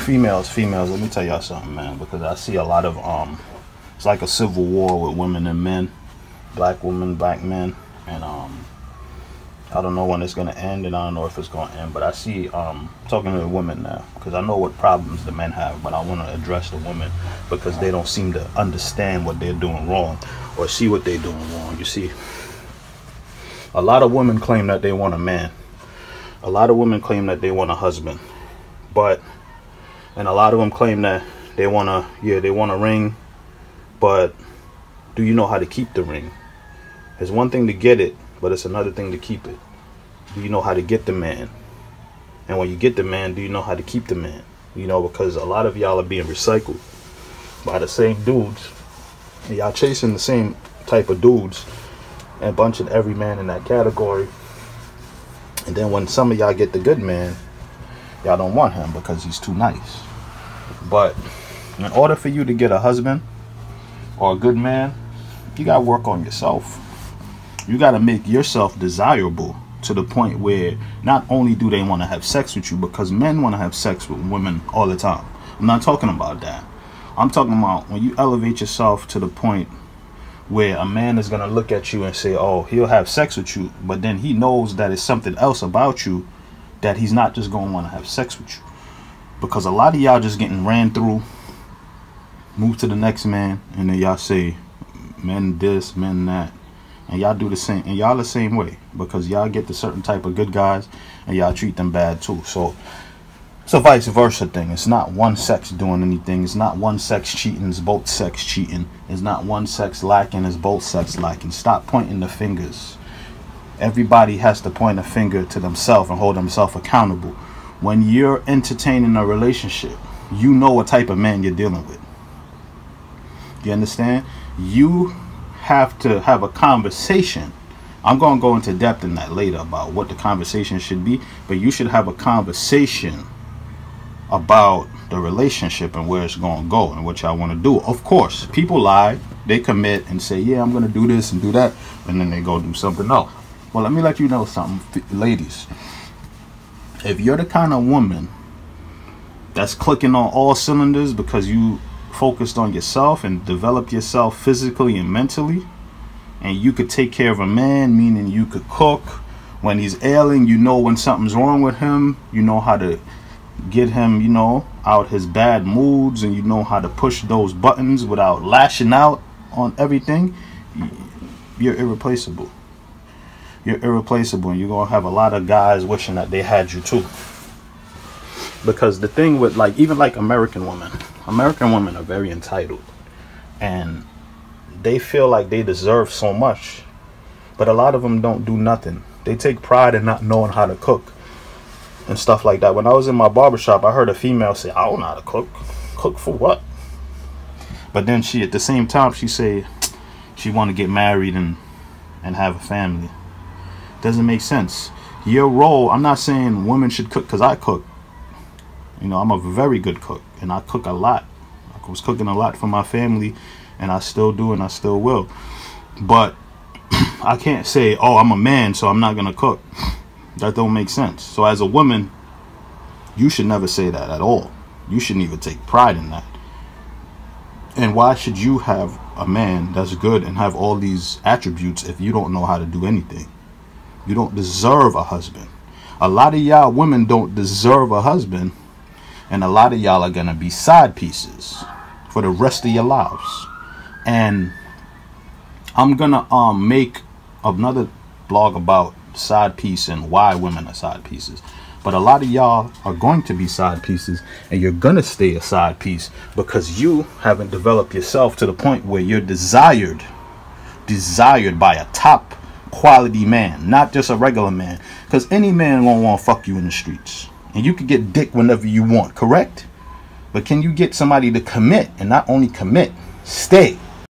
females, let me tell y'all something, man, because I see a lot of it's like a civil war with women and men, black women, black men, and I don't know when it's gonna end, and I don't know if it's gonna end, but I see talking to the women now, because I know what problems the men have, but I want to address the women because they don't seem to understand what they're doing wrong or see what they're doing wrong. You see, a lot of women claim that they want a man. A lot of women claim that they want a husband, and a lot of them claim that they want a ring, but do you know how to keep the ring? It's one thing to get it, but it's another thing to keep it. Do you know how to get the man? And when you get the man, do you know how to keep the man? You know, because a lot of y'all are being recycled by the same dudes. Y'all chasing the same type of dudes and bunching every man in that category. And then when some of y'all get the good man, y'all don't want him because he's too nice. But in order for you to get a husband or a good man, you gotta work on yourself. You gotta make yourself desirable to the point where not only do they want to have sex with you, because men want to have sex with women all the time. I'm not talking about that. I'm talking about when you elevate yourself to the point where a man is gonna look at you and say, oh, he'll have sex with you, but then he knows that it's something else about you, that he's not just gonna want to have sex with you. Because a lot of y'all just getting ran through, move to the next man, and then y'all say men this, men that, and y'all do the same, and y'all the same way, because y'all get the certain type of good guys and y'all treat them bad too. So it's a vice versa thing. It's not one sex doing anything. It's not one sex cheating. It's both sex cheating. It's not one sex lacking. It's both sex lacking. Stop pointing the fingers. Everybody has to point a finger to themselves and hold themselves accountable. When you're entertaining a relationship, you know what type of man you're dealing with. You understand? You have to have a conversation. I'm going to go into depth in that later about what the conversation should be, but you should have a conversation about the relationship and where it's going to go and what y'all want to do. Of course, people lie, they commit and say, yeah, I'm going to do this and do that, and then they go do something else. Well, let me let you know something, ladies. If you're the kind of woman that's clicking on all cylinders because you focused on yourself and developed yourself physically and mentally, and you could take care of a man, meaning you could cook when he's ailing, you know when something's wrong with him, you know how to get him, you know, out his bad moods, and you know how to push those buttons without lashing out on everything, you're irreplaceable. You're irreplaceable, and you're gonna have a lot of guys wishing that they had you too. Because the thing with, like, even like American women are very entitled, and they feel like they deserve so much, but a lot of them don't do nothing. They take pride in not knowing how to cook and stuff like that. When I was in my barbershop, I heard a female say, I don't know how to cook. Cook for what? But then she, at the same time, she say she want to get married and have a family. Doesn't make sense. Your role, I'm not saying women should cook, because I cook. You know, I'm a very good cook, and I cook a lot. I was cooking a lot for my family, and I still do, and I still will. But I can't say, oh, I'm a man, so I'm not going to cook. That don't make sense. So as a woman, you should never say that at all. You shouldn't even take pride in that. And why should you have a man that's good and have all these attributes if you don't know how to do anything? You don't deserve a husband. A lot of y'all women don't deserve a husband, and a lot of y'all are going to be side pieces for the rest of your lives. And I'm going to make another blog about side piece and why women are side pieces. But a lot of y'all are going to be side pieces, and you're going to stay a side piece because you haven't developed yourself to the point where you're desired by a top quality man, not just a regular man. Because any man won't want to fuck you in the streets, and you can get dick whenever you want, correct? But can you get somebody to commit, and not only commit, stay?